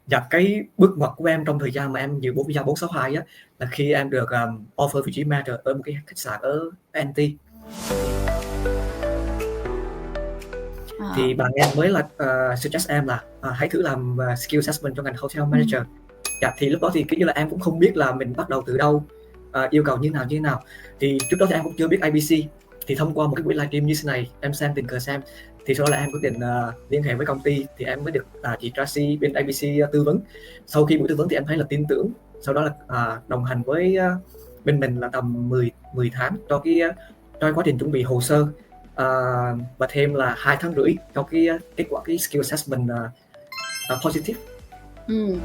Dạ, cái bước ngoặt của em trong thời gian mà em dự visa 462 á, là khi em được offer vị trí manager ở một cái khách sạn ở NT. Ờ. Thì bạn em mới là suggest em là hãy thử làm skill assessment cho ngành hotel Ừ. manager. Dạ, thì lúc đó thì kiểu như là em cũng không biết là mình bắt đầu từ đâu, yêu cầu như thế nào. Thì trước đó thì em cũng chưa biết IBC. Thì thông qua một cái buổi livestream như thế này, em xem tình cờ xem, thì sau đó là em quyết định liên hệ với công ty, thì em mới được chị Tracy bên IBC tư vấn. Sau khi buổi tư vấn thì em thấy là tin tưởng, sau đó là đồng hành với bên mình là tầm 10 tháng cho cái quá trình chuẩn bị hồ sơ, và thêm là 2 tháng rưỡi cho cái kết quả cái skill assessment positive. Ừ.